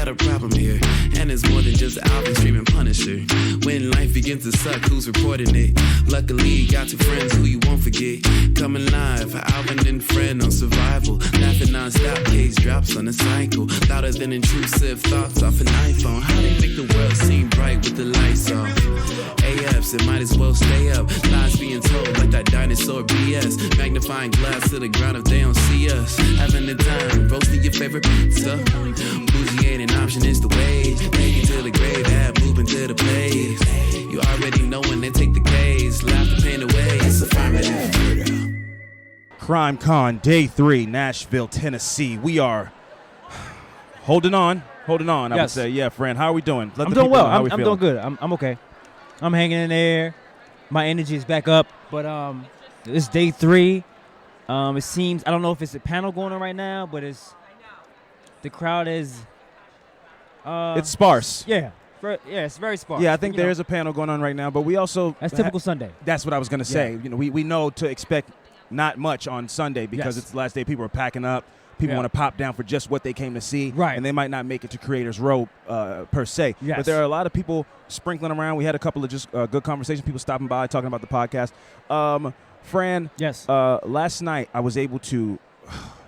a problem here. And it's more than just Alvin streaming Punisher. When life begins to suck, who's reporting it? Luckily, you got two friends who you won't forget. Coming live, Alvin and friend on survival. Laughing non-stop, case drops on a cycle. Louder than intrusive thoughts off an iPhone. How they make the world seem bright with the lights off? AFs, it might as well stay up. Lies being told like that dinosaur BS. Magnifying glass to the ground if they don't see us. Having the time, roasting your favorite pizza. Bougie ain't an option, it's the wage. Taking to the grave, have moving to the place. You already know when they take the case. Laugh the pain away, it's affirmative. Crime Con Day 3, Nashville, Tennessee. We are holding on, I would say. Yeah, friend, how are we doing? I'm doing well. I'm doing good. I'm okay. I'm hanging in there. My energy is back up. But it's Day 3. It seems, I don't know if it's a panel going on right now, but the crowd is... it's sparse. Yeah. It's very sparse. Yeah, I think there is a panel going on right now, but we also... That's typical Sunday. That's what I was going to say. Yeah. You know, we know to expect not much on Sunday because it's the last day. People are packing up. People want to pop down for just what they came to see. Right. And they might not make it to Creators Row per se. Yes. But there are a lot of people sprinkling around. We had a couple of just good conversations, people stopping by, talking about the podcast. Fran, Yes. last night I was able to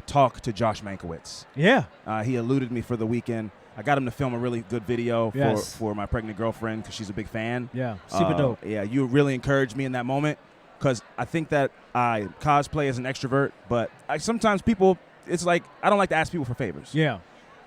talk to Josh Mankiewicz. Yeah. He eluded me for the weekend. I got him to film a really good video for my pregnant girlfriend because she's a big fan. Yeah. Super dope. Yeah, you really encouraged me in that moment because I think that I cosplay as an extrovert, but sometimes people, it's like I don't like to ask people for favors. Yeah.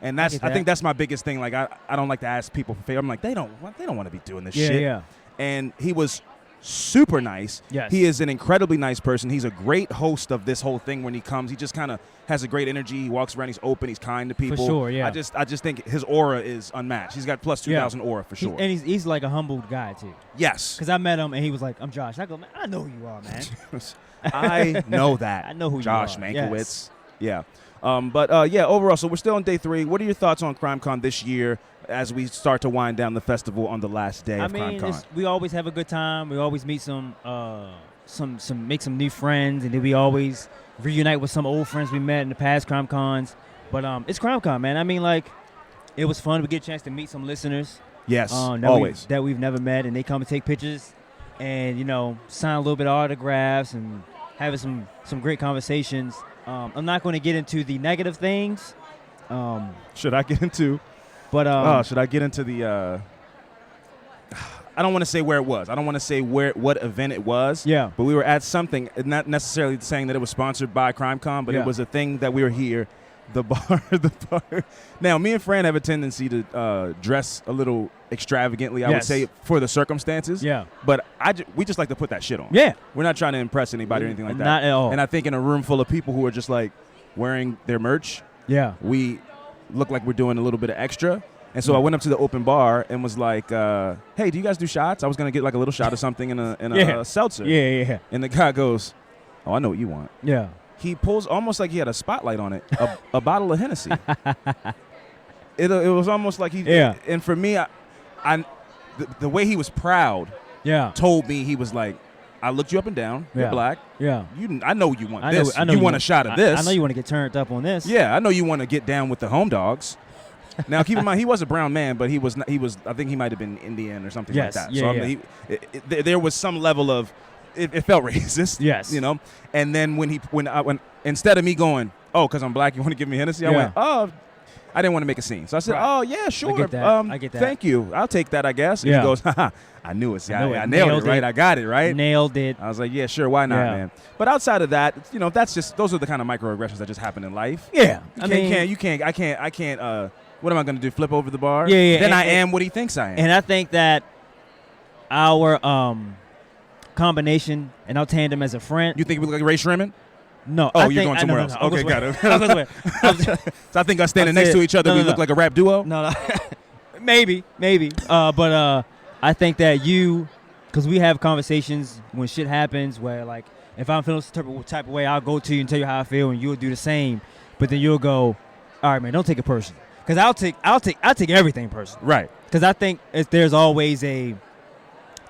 And I think that's my biggest thing. Like I don't like to ask people for favors. I'm like, they don't want to be doing this shit. Yeah. And he was super nice. Yes. He is an incredibly nice person. He's a great host of this whole thing when he comes. He just kind of has a great energy. He walks around. He's open. He's kind to people. For sure, yeah. I just think his aura is unmatched. He's got plus 2,000 aura for sure. And he's like a humble guy, too. Yes. Because I met him, and he was like, I'm Josh. I go, man, I know who you are, man. I know that. I know who Josh you are. Mankiewicz. Yes. Yeah. Overall, so we're still on Day 3. What are your thoughts on CrimeCon this year as we start to wind down the festival on the last day of CrimeCon? We always have a good time. We always meet make some new friends, and then we always reunite with some old friends we met in the past CrimeCons. But it's CrimeCon, man. I mean, like, it was fun. We get a chance to meet some listeners. Yes, always. That we've never met, and they come and take pictures and, sign a little bit of autographs and having some great conversations. I'm not going to get into the negative things. Should I get into? But should I get into the? I don't want to say where it was. I don't want to say what event it was. Yeah. But we were at something, not necessarily saying that it was sponsored by CrimeCon, but it was a thing that we were here. The bar. Now, me and Fran have a tendency to dress a little extravagantly, I would say, for the circumstances. Yeah. But we just like to put that shit on. Yeah. We're not trying to impress anybody or anything like that. Not at all. And I think in a room full of people who are just like wearing their merch, we look like we're doing a little bit of extra. And so I went up to the open bar and was like, hey, do you guys do shots? I was going to get like a little shot of something in a seltzer. Yeah. And the guy goes, oh, I know what you want. Yeah. He pulls almost like he had a spotlight on it, a bottle of Hennessy. It was almost like he. Yeah. And for me, the way he was proud. Yeah. Told me he was like, I looked you up and down. You're black. Yeah. I know you want this. I know you want a shot of this. I know you want to get turned up on this. Yeah. I know you want to get down with the home dogs. Now, keep in mind, he was a brown man, but he was. I think he might have been Indian or something like that. Yeah, so there was some level of. It felt racist. Yes. And then when instead of me going, oh, because I'm black, you want to give me Hennessy? I went, oh, I didn't want to make a scene. So I said, oh, yeah, sure. I get that. Thank you. I'll take that, I guess. And he goes, haha, I knew it. I nailed it, right? I got it, right? Nailed it. I was like, yeah, sure. Why not, man? But outside of that, those are the kind of microaggressions that just happen in life. Yeah. I can't, what am I going to do, flip over the bar? Yeah. Then I am what he thinks I am. And I think that our combination and our tandem as a friend. You think we look like Ray Sherman? No. Oh, you're going somewhere else. Okay, got it. So I think us standing next to each other, we look like a rap duo? No. Maybe. But I think that because we have conversations when shit happens where, like, if I'm feeling some type of way, I'll go to you and tell you how I feel, and you'll do the same. But then you'll go, all right, man, don't take it personal. Because I'll take everything personal. Right. Because I think there's always an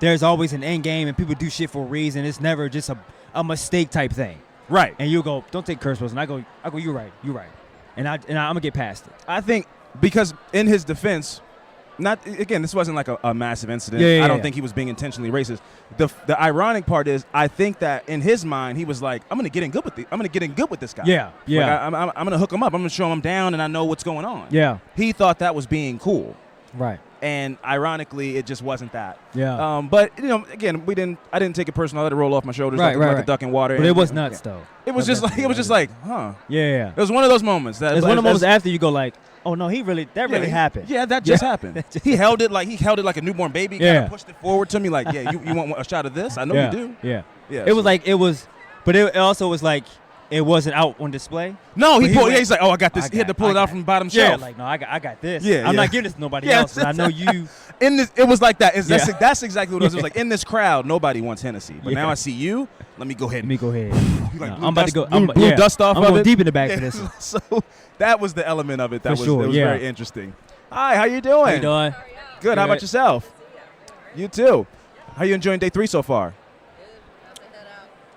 end game, and people do shit for a reason. It's never just a mistake type thing. Right. And you go, don't take curse words. And I go, you're right. And I'm going to get past it. I think because in his defense, this wasn't like a massive incident. I don't think he was being intentionally racist. The ironic part is, I think that in his mind, he was like, I'm gonna get in good with this guy. Yeah. Like, I'm gonna hook him up. I'm gonna show him down, and I know what's going on. Yeah. He thought that was being cool. Right. And ironically, it just wasn't that. Yeah. But again, I didn't take it personal. I let it roll off my shoulders like a duck in water. But it was nuts though. It was just like, huh? Yeah. It was one of those moments. It's one of the moments after you go like, oh no, really happened. Yeah, that just happened. He held it like a newborn baby. Kind of pushed it forward to me like, yeah, you want a shot of this? I know you do. Yeah. But it also was like, it wasn't out on display. No, he's like, oh, I got this. He had to pull it out from the bottom shelf. Yeah, like, no, I got this. Yeah, I'm not giving this to nobody else. I know you. It was like that. That's exactly what it was. It was like, in this crowd, nobody wants Hennessy. But now I see you. Let me go ahead. Like, I'm about to go. Blew dust off of it. I'm going deep in the back for this one. So that was the element of it. That was sure, very interesting. Hi, how you doing? How you doing? Good. How about yourself? You too. How you enjoying day 3 so far?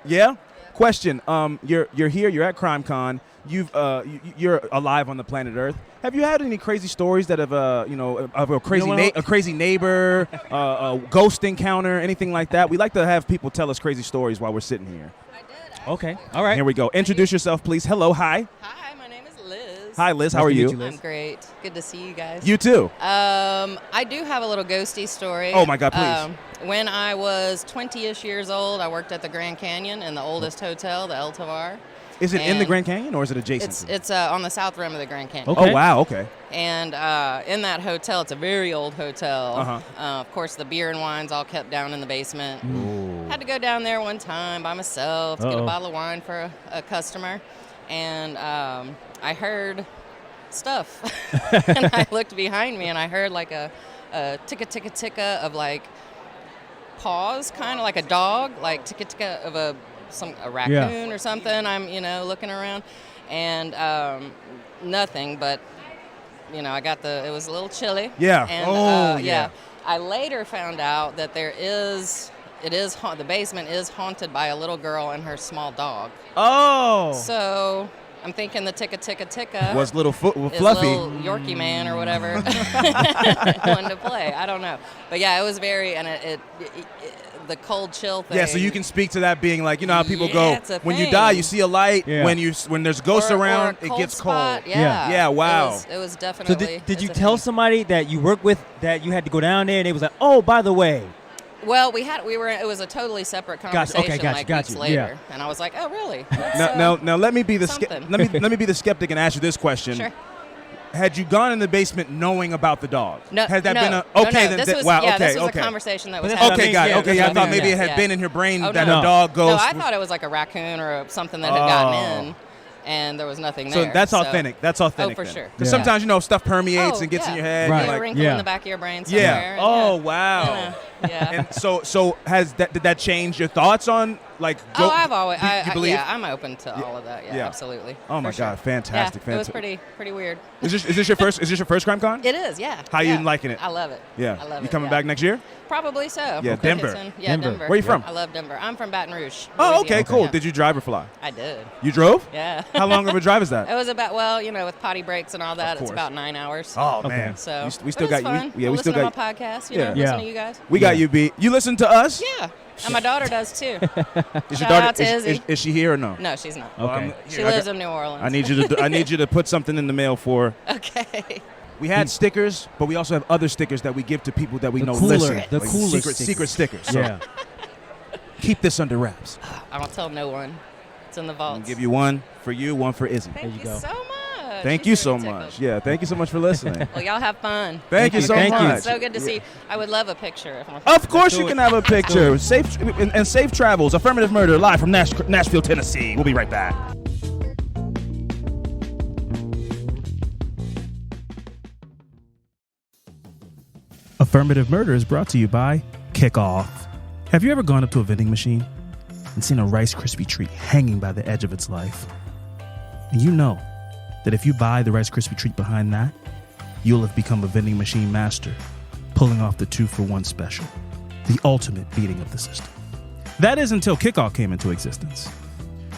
Yeah. Question. You're here. You're at CrimeCon. You're alive on the planet Earth. Have you had any crazy stories that have of a crazy neighbor, a ghost encounter, anything like that? We like to have people tell us crazy stories while we're sitting here. I did. Okay. All right. Here we go. Introduce yourself, please. Hello. Hi. Hi, my name is Liz. Hi, Liz. How are you? I'm great. Good to see you guys. You too. I do have a little ghosty story. Oh my God, please. When I was 20-ish years old, I worked at the Grand Canyon in the oldest hotel, the El Tovar. Is it in the Grand Canyon or is it adjacent? It's on the south rim of the Grand Canyon. Okay. Oh, wow. Okay. And in that hotel, it's a very old hotel. Uh-huh. Of course, the beer and wine's all kept down in the basement. Ooh. Had to go down there one time by myself to get a bottle of wine for a customer. And I heard stuff. And I looked behind me and I heard like a ticka of like paws, kind of like a dog, like ticka of a raccoon or something. I'm looking around and nothing, but I got it was a little chilly. Yeah. And I later found out that the basement is haunted by a little girl and her small dog. Oh. So I'm thinking the ticka was little fluffy, little Yorkie man or whatever wanted to play. I don't know, but yeah, it was very, and it the cold chill thing. Yeah, so you can speak to that being like, how people go it's a when you thing. die, you see a light. Yeah. When there's ghosts around, it gets spot. cold. Yeah. Yeah. Wow. It was definitely. So did you tell somebody that you work with that you had to go down there and they was like, oh, by the way? Well, it was a totally separate conversation weeks later. Yeah. And I was like, oh, really? Now let me be the let me be the skeptic and ask you this question. Sure. Had you gone in the basement knowing about the dog? No. Has that been okay? Then this was, wow. Yeah, okay. this was okay. a conversation that was Okay, happening. got it. Okay, I thought maybe it had Yeah. been in your brain Oh, that no. a dog goes. No, I thought it was like a raccoon or something that had gotten in, and there was nothing there. So that's authentic. That's authentic. Oh, for sure. Because sometimes stuff permeates and gets in your head. Right. You get a wrinkle in the back of your brain somewhere. Yeah. Oh wow. Yeah. And so did that change your thoughts on like? I've always. You believe? Yeah, I'm open to all of that. Yeah, absolutely. Oh my God, fantastic! Yeah, it was pretty weird. Is this your first? Is this your first CrimeCon? It is. Yeah. How you liking it? I love it. Yeah. I love it. You coming back next year? Probably so. Yeah, Denver. Yeah, Denver. Where you from? I love Denver. I'm from Baton Rouge. Oh, okay, Louisiana. cool. Yeah. Did you drive or fly? I did. You drove? Yeah. How long of a drive is that? It was about with potty breaks and all that, it's about 9 hours. Oh man. So we still got you. Yeah, we still got my podcast. Listen to you guys. We got you, B. You listen to us? Yeah. And my daughter does too. Is Shout out to Izzy. Is she here or no? No, she's not. Okay. She lives in New Orleans. I need you to put something in the mail for. Okay. We had stickers, but we also have other stickers that we give to people that we know cooler, listen. the cooler secret stickers. So Yeah. keep this under wraps. I don't tell no one. It's in the vault. I'll give you one for you, one for Izzy. Thank you go. so much. Thank She's you so really much. tickled. Yeah, thank you so much for listening. Well, y'all have fun. Thank you so Thank you. much. It's so good to see you. I would love a picture. Of course do you it. can have a picture. Safe travels. Affirmative Murder live from Nashville, Tennessee. We'll be right back. Affirmative Murder is brought to you by Kickoff. Have you ever gone up to a vending machine and seen a Rice Krispie treat hanging by the edge of its life? And you know that if you buy the Rice Krispie treat behind that, you'll have become a vending machine master, pulling off the 2-for-1 special, the ultimate beating of the system. That is until Kickoff came into existence.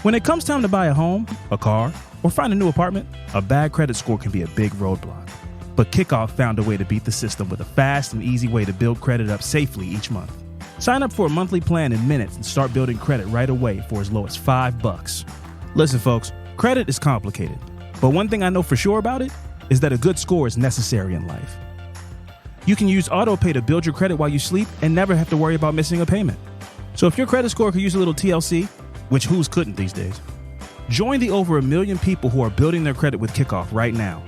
When it comes time to buy a home, a car, or find a new apartment, a bad credit score can be a big roadblock. But Kickoff found a way to beat the system with a fast and easy way to build credit up safely each month. Sign up for a monthly plan in minutes and start building credit right away for as low as $5. Listen, folks, credit is complicated. But one thing I know for sure about it is that a good score is necessary in life. You can use AutoPay to build your credit while you sleep and never have to worry about missing a payment. So if your credit score could use a little TLC, which who's couldn't these days, join the over 1 million people who are building their credit with Kickoff right now.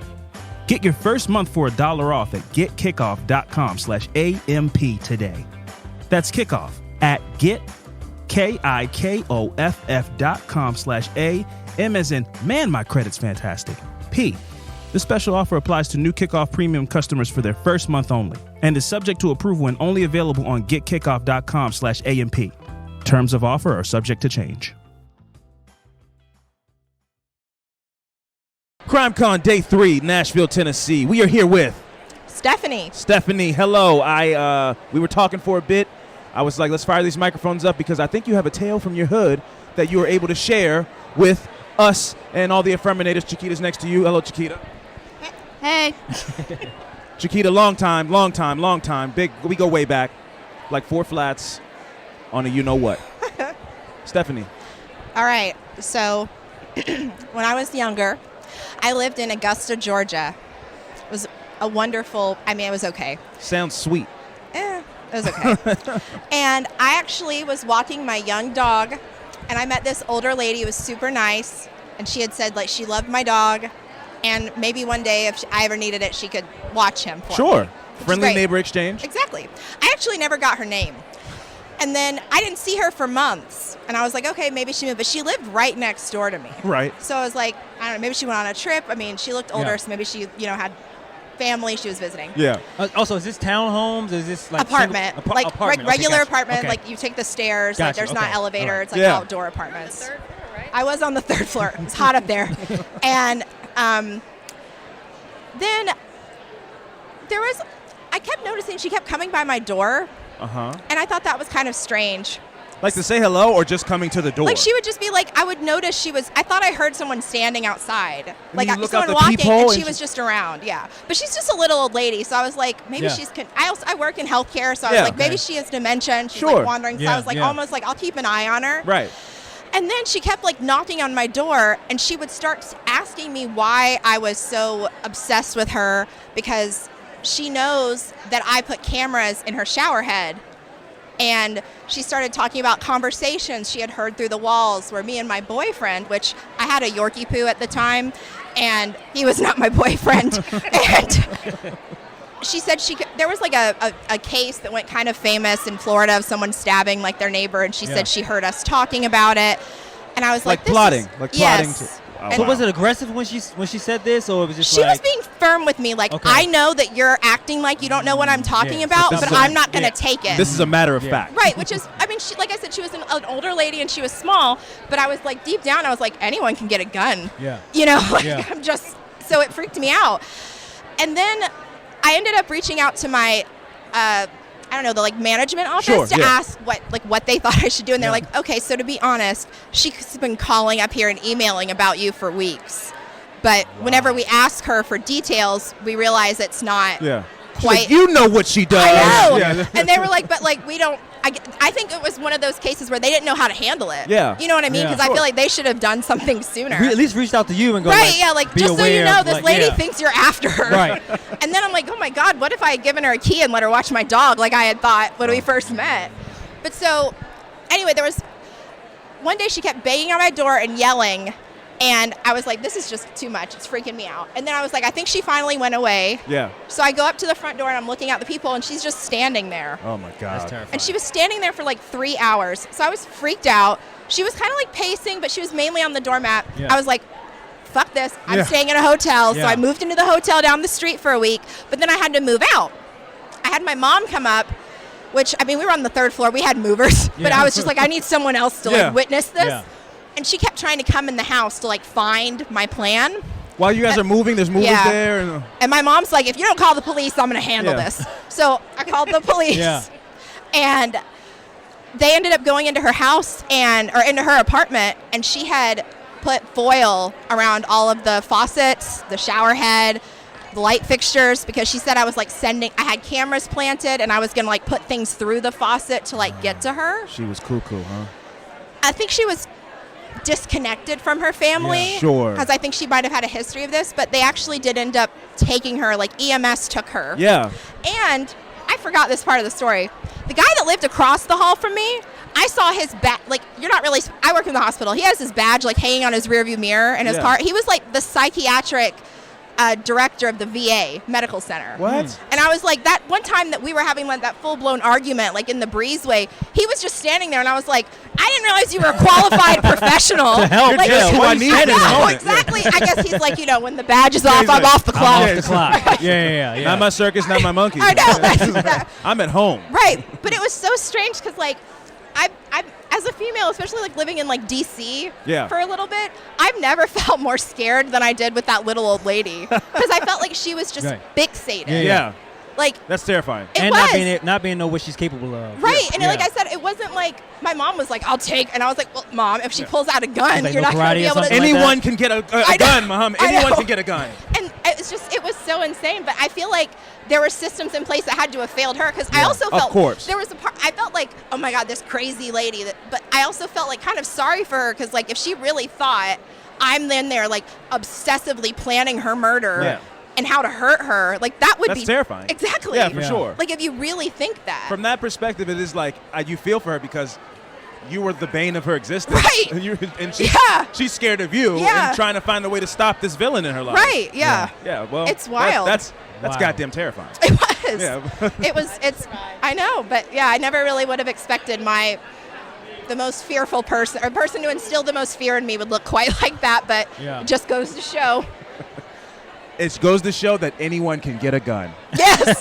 Get your first month for $1 off at getkickoff.com/AMP today. That's Kickoff at getkickoff.com/AM as in, man, my credit's fantastic. P. This special offer applies to new Kickoff Premium customers for their first month only and is subject to approval and only available on getkickoff.com/AMP. Terms of offer are subject to change. CrimeCon Day 3, Nashville, Tennessee. We are here with Stephanie. Stephanie, hello. We were talking for a bit. I was like, let's fire these microphones up because I think you have a tale from your hood that you were able to share with us and all the Affirminators. Chiquita's next to you. Hello, Chiquita. Hey. Chiquita, long time. Big. We go way back, like 4 flats on a you-know-what. Stephanie. All right. So when I was younger, I lived in Augusta, Georgia. It was a wonderful, it was okay. Sounds sweet. It was okay. And I actually was walking my young dog, and I met this older lady who was super nice, and she had said, like, she loved my dog, and maybe one day if I ever needed it, she could watch him for Sure. me. Friendly neighbor exchange. Exactly. I actually never got her name. And then I didn't see her for months. And I was like, okay, maybe she moved. But she lived right next door to me. Right. So I was like, I don't know, maybe she went on a trip. She looked older, so maybe she, had family she was visiting. Yeah. Also, is this townhomes? Is this like apartment? Apartment. Regular Okay, apartment. okay. Like you take the stairs. Gotcha, Like there's not elevator. Right. It's like outdoor apartments. Third floor, right? I was on the 3rd floor. It was hot up there. And then I kept noticing she kept coming by my door. Uh-huh. And I thought that was kind of strange. Like to say hello or just coming to the door? Like she would just be like, I would notice I thought I heard someone standing outside. Like you look out someone the walking peephole and and she was just around, yeah. But she's just a little old lady, so I was like, maybe I work in healthcare, so I was like, maybe she has dementia and she's like wandering. So I was like, almost like, I'll keep an eye on her. Right. And then she kept like knocking on my door, and she would start asking me why I was so obsessed with her, because she knows that I put cameras in her shower head. And she started talking about conversations she had heard through the walls where me and my boyfriend, which I had a Yorkie poo at the time, and he was not my boyfriend. And she said there was like a case that went kind of famous in Florida of someone stabbing like their neighbor, and she said she heard us talking about it. And I was like plotting. Yes. So was it aggressive when she said this, or it was just she was being firm with me, like, I know that you're acting like you don't know what I'm talking about, but I'm not going to take it. This is a matter of fact. Right, which is, she, like I said, she was an older lady and she was small, but I was like, deep down, I was like, anyone can get a gun. Yeah. I'm just, so it freaked me out. And then I ended up reaching out to my, the management office to ask what they thought I should do. And they're like, okay, so to be honest, she's been calling up here and emailing about you for weeks. But whenever we ask her for details, we realize it's not quite. Like, you know what she does. I know. Yeah. And they were like, but like, we don't. I think it was one of those cases where they didn't know how to handle it. Yeah. You know what I mean? Because I feel like they should have done something sooner. At least reached out to you and go, just so you know, this lady thinks you're after her. Right. And then I'm like, oh my God, what if I had given her a key and let her watch my dog like I had thought when we first met? But so, anyway, there was one day she kept banging on my door and yelling, and I was like, this is just too much. It's freaking me out. And then I was like, I think she finally went away. Yeah. So I go up to the front door and I'm looking at the people, and she's just standing there. Oh my God. That's terrifying. And she was standing there for like 3 hours. So I was freaked out. She was kind of like pacing, but she was mainly on the doormat. Yeah. I was like, fuck this. I'm staying in a hotel. So Yeah. I moved into the hotel down the street for a week, but then I had to move out. I had my mom come up, which, we were on the 3rd floor. We had movers, but I was just like, I need someone else to like witness this. Yeah. And she kept trying to come in the house to like find my plan. While you guys are moving, there's movers there. And my mom's like, if you don't call the police, I'm going to handle this. So I called the police. Yeah. And they ended up going into her house or into her apartment, and she had put foil around all of the faucets, the shower head, the light fixtures because she said I was like I had cameras planted and I was going to like put things through the faucet to like get to her. She was cuckoo, huh? I think she was disconnected from her family. Yeah, sure. Because I think she might have had a history of this, but they actually did end up taking her, like EMS took her. Yeah. And I forgot this part of the story. The guy that lived across the hall from me, I saw his badge. Like, I work in the hospital. He has his badge, like, hanging on his rearview mirror in his car. He was, like, the psychiatric director of the VA medical center. What? And I was like, that one time that we were having like that full-blown argument, like in the breezeway, he was just standing there, and I was like, I didn't realize you were a qualified professional. To help, like, yeah, what do you I need in know, moment? exactly. I guess he's like, when the badge is off, I'm off the clock. I'm off the clock. Yeah. Not my circus, not my monkey. I know. That. I'm at home. Right. But it was so strange because, like, I as a female, especially like living in like DC for a little bit, I've never felt more scared than I did with that little old lady because I felt like she was just fixated. Yeah. Like, that's terrifying. It and was. not being know what she's capable of. Right. And like I said, it wasn't like my mom was like, I'll take. And I was like, well, Mom, if she pulls out a gun, like you're no not going to be able to. like Anyone can get a gun, Mom. Anyone can get a gun. And it was so insane. But I feel like there were systems in place that had to have failed her because I also felt there was a part I felt like, oh my God, this crazy lady. But I also felt like kind of sorry for her because like if she really thought I'm then there like obsessively planning her murder and how to hurt her, like that's be terrifying. Exactly. Yeah, for sure. Like if you really think that. From that perspective, it is like you feel for her because you were the bane of her existence. Right. And she's scared of you and trying to find a way to stop this villain in her life. Right, yeah. Yeah, well. It's wild. That's goddamn terrifying. It was. Yeah. It's I know, but yeah, I never really would have expected the most fearful person, or a person who instilled the most fear in me would look quite like that, but it just goes to show. It goes to show that anyone can get a gun. Yes.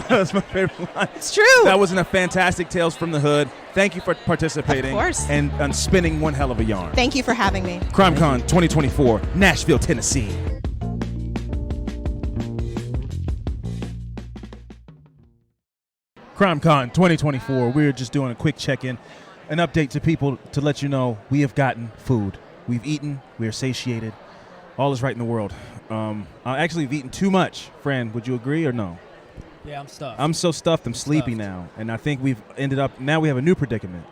That's my favorite line. It's true. That was a fantastic Tales from the Hood. Thank you for participating. Of course. And spinning one hell of a yarn. Thank you for having me. CrimeCon 2024, Nashville, Tennessee. CrimeCon 2024, we're just doing a quick check-in, an update to people to let you know we have gotten food. We've eaten, we are satiated. All is right in the world. Actually, we've eaten too much. Fran, would you agree or no? Yeah, I'm stuffed. I'm so stuffed, I'm sleepy now. And I think we've ended up, now we have a new predicament.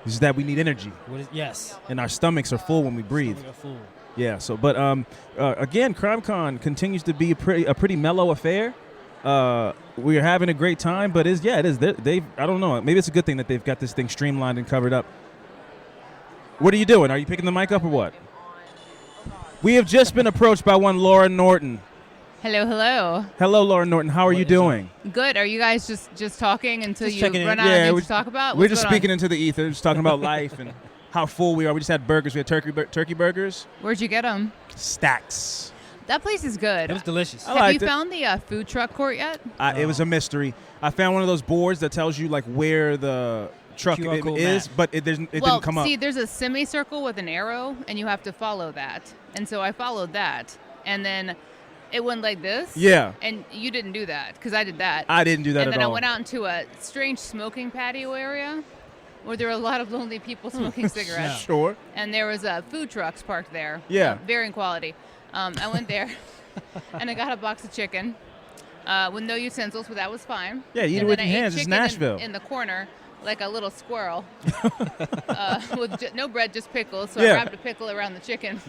Is that we need energy. Yes. And our stomachs are full when we breathe. Full. Yeah, so, but again, CrimeCon continues to be a pretty mellow affair. We're having a great time, but it is. I don't know. Maybe it's a good thing that they've got this thing streamlined and covered up. What are you doing? Are you picking the mic up or what? We have just been approached by one Laura Norton. Hello. Hello, Laura Norton. How are you doing? Good. Are you guys just talking until Just you checking run in. out of Yeah, things to talk about? We're What's just going on? speaking into the ether, just talking about life and how full we are. We just had burgers. We had turkey burgers. Where'd you get them? Stacks. That place is good. It was delicious. I Have liked you it. found the food truck court yet? It was a mystery. I found one of those boards that tells you like where the truck QR code is, map. but it didn't come up. See, there's a semicircle with an arrow, and you have to follow that. And so I followed that, and then it went like this. Yeah. And you didn't do that, because I did that. I didn't do that and at then all. I went out into a strange smoking patio area where there were a lot of lonely people smoking cigarettes. Sure. And there was food trucks parked there. Yeah. Varying quality. I went there, and I got a box of chicken with no utensils, but that was fine. Yeah, you eat it And with then your I ate hands. It's chicken Nashville. in the corner, like a little squirrel, with no bread, just pickles. So Yeah. I wrapped a pickle around the chicken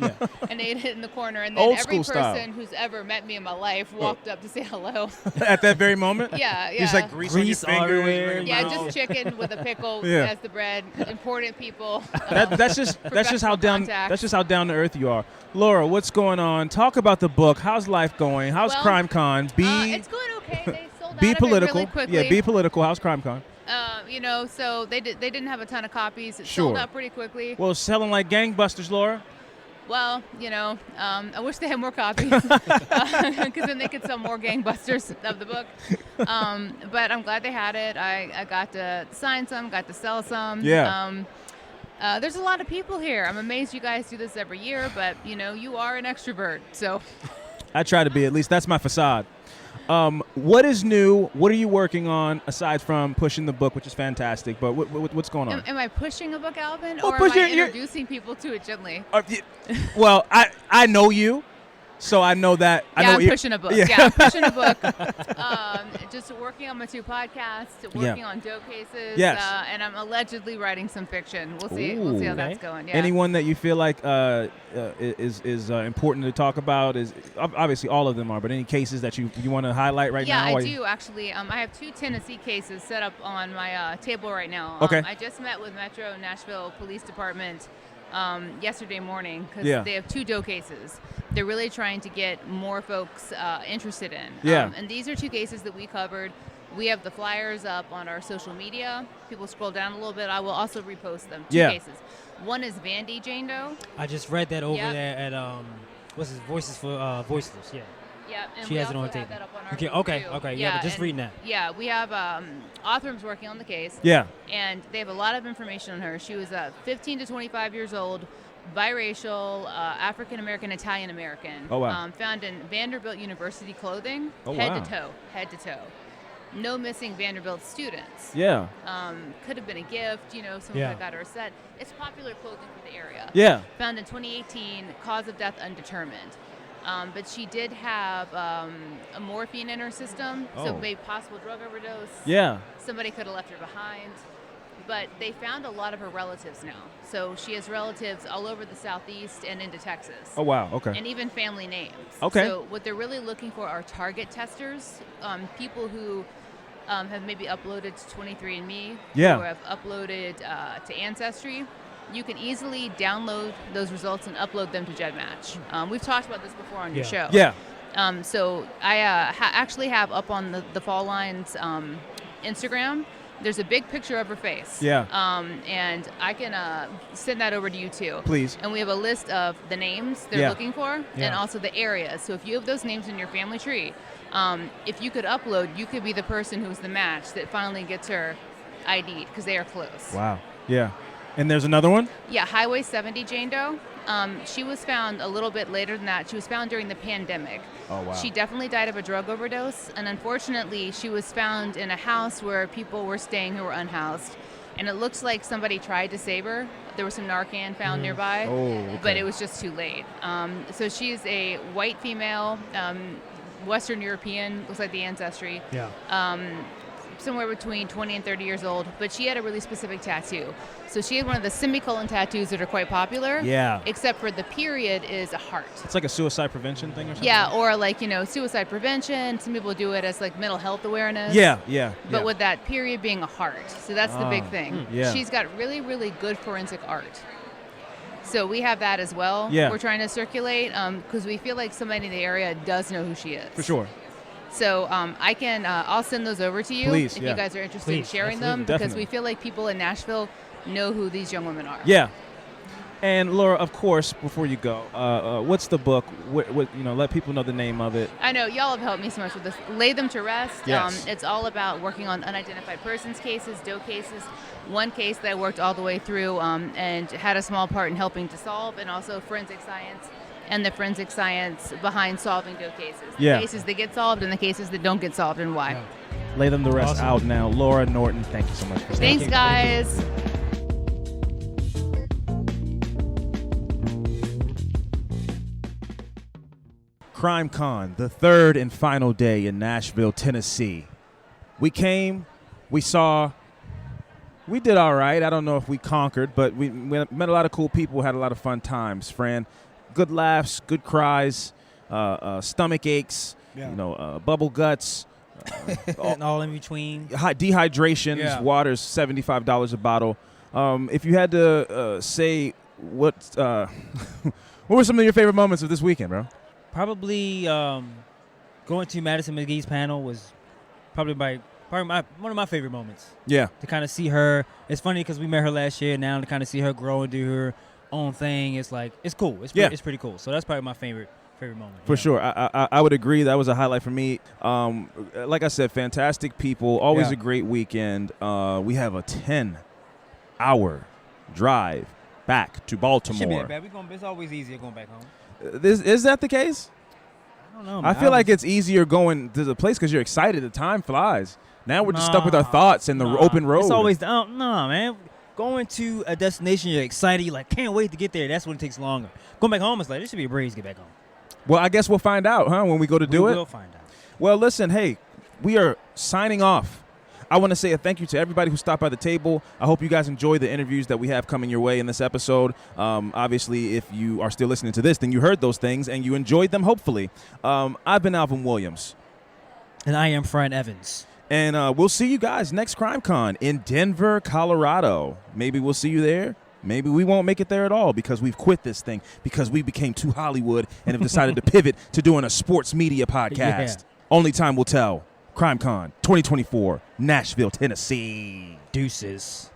and ate it in the corner. And then Old every school style. person who's ever met me in my life walked up to say hello. At that very moment? Yeah. Just like grease on your Grease everywhere. fingers. Yeah, mouth. just chicken with a pickle Yeah. as the bread. Important people. That's just how down contact. that's just how down to earth you are. Laura, what's going on? Talk about the book. How's life going? How's Well, CrimeCon? It's going okay. They sold out Be of political. it really quickly. Yeah, be political. How's CrimeCon? So they didn't have a ton of copies. It Sure. sold out pretty quickly. Well, it's selling like gangbusters, Laura. Well, I wish they had more copies because then they could sell more gangbusters of the book. But I'm glad they had it. I got to sign some, got to sell some. Yeah. There's a lot of people here. I'm amazed you guys do this every year, but you are an extrovert, so. I try to be. At least that's my facade. What is new? What are you working on aside from pushing the book, which is fantastic? But what's going on? Am I pushing a book, Alvin, Well, or am I you're- introducing people to it gently? Well, I know you, So I know that. Yeah, I'm pushing a book. Yeah, I'm pushing a book. Just working on my 2 podcasts, working on dope cases. Yes. And I'm allegedly writing some fiction. We'll see. We'll see how that's going. Yeah. Anyone that you feel like is important to talk about is obviously all of them are, but any cases that you want to highlight now? Yeah, I do actually. I have 2 Tennessee cases set up on my table right now. Okay. I just met with Metro Nashville Police Department yesterday morning because they have 2 dope cases. They're really trying to get more folks interested in. Yeah. And these are 2 cases that we covered. We have the flyers up on our social media. People scroll down a little bit. I will also repost them. 2 cases. One is Vandy Jane Doe. I just read that over there at what's his Voices for Voiceless. Yeah. Yeah, and she we has it also on the have table. that up on our Okay. too. Okay. Yeah, but just reading that. Yeah, we have Othram's working on the case. Yeah. And they have a lot of information on her. She was 15 to 25 years old, biracial, African American, Italian American. Oh, wow. Found in Vanderbilt University clothing, head to toe. No missing Vanderbilt students. Yeah. Could have been a gift, someone that got her a set. It's popular clothing for the area. Yeah. Found in 2018, cause of death undetermined. But she did have a morphine in her system, so maybe possible drug overdose. Yeah. Somebody could have left her behind. But they found a lot of her relatives now. So she has relatives all over the Southeast and into Texas. Oh, wow. Okay. And even family names. Okay. So what they're really looking for are target testers, people who have maybe uploaded to 23andMe, Yeah. or have uploaded to Ancestry. You can easily download those results and upload them to GEDmatch. We've talked about this before on your show. Yeah. So I actually have up on the Fall Lines Instagram, there's a big picture of her face. Yeah. And I can send that over to you too. Please. And we have a list of the names they're looking for and also the areas. So if you have those names in your family tree, if you could upload, you could be the person who's the match that finally gets her ID'd because they are close. Wow. Yeah. And there's another one? Yeah, Highway 70 Jane Doe. She was found a little bit later than that. She was found during the pandemic. Oh, wow. She definitely died of a drug overdose, and unfortunately, she was found in a house where people were staying who were unhoused. And it looks like somebody tried to save her. There was some Narcan found nearby, but it was just too late. So she's a white female, Western European, looks like the ancestry. Yeah. Somewhere between 20 and 30 years old, but she had a really specific tattoo. So she had one of the semicolon tattoos that are quite popular. Yeah. Except for the period is a heart. It's like a suicide prevention thing or something? Yeah, or like, suicide prevention. Some people do it as like mental health awareness. Yeah. But with that period being a heart. So that's the big thing. Yeah. She's got really, really good forensic art. So we have that as well. Yeah. We're trying to circulate because we feel like somebody in the area does know who she is. For sure. So I'll send those over to you if you guys are interested in sharing them, because definitely. we feel like people in Nashville know who these young women are. Yeah. And Laura, of course, before you go, what's the book? Let people know the name of it. I know y'all have helped me so much with this. Lay Them to Rest. Yes. It's all about working on unidentified persons cases, DOE cases. One case that I worked all the way through and had a small part in helping to solve, and also forensic science and the forensic science behind solving DOE cases. The cases that get solved and the cases that don't get solved, and why. Yeah. Lay Them to Rest out now. Laura Norton, thank you so much for Thanks, guys. Crime Con, the third and final day in Nashville, Tennessee. We came, we saw, we did all right. I don't know if we conquered, but we met a lot of cool people, had a lot of fun times, Fran. Good laughs, good cries, stomach aches, bubble guts. And all in between. Dehydrations, water's $75 a bottle. If you had to say what were some of your favorite moments of this weekend, bro? Probably going to Madison McGee's panel was probably one of my favorite moments. Yeah. To kind of see her. It's funny because we met her last year. Now to kind of see her grow and do her own thing, it's like, it's cool. It's pretty cool. So that's probably my favorite moment. For sure. I would agree. That was a highlight for me. Like I said, fantastic people. Always a great weekend. We have a 10-hour drive back to Baltimore. Should be that bad. It's always easier going back home. Is that the case? I don't know, man. I feel like it's easier going to the place because you're excited. The time flies. Now we're just stuck with our thoughts in the open road. It's always man. Going to a destination, you're excited. You're like, can't wait to get there. That's when it takes longer. Going back home, it's like, this should be a breeze to get back home. Well, I guess we'll find out, huh, when we go to do it? We will find out. Well, listen, hey, we are signing off. I want to say a thank you to everybody who stopped by the table. I hope you guys enjoy the interviews that we have coming your way in this episode. Obviously, if you are still listening to this, then you heard those things and you enjoyed them, hopefully. I've been Alvin Williams. And I am Fran Evans. And we'll see you guys next CrimeCon in Denver, Colorado. Maybe we'll see you there. Maybe we won't make it there at all because we've quit this thing because we became too Hollywood and have decided to pivot to doing a sports media podcast. Yeah. Only time will tell. CrimeCon 2024, Nashville, Tennessee. Deuces.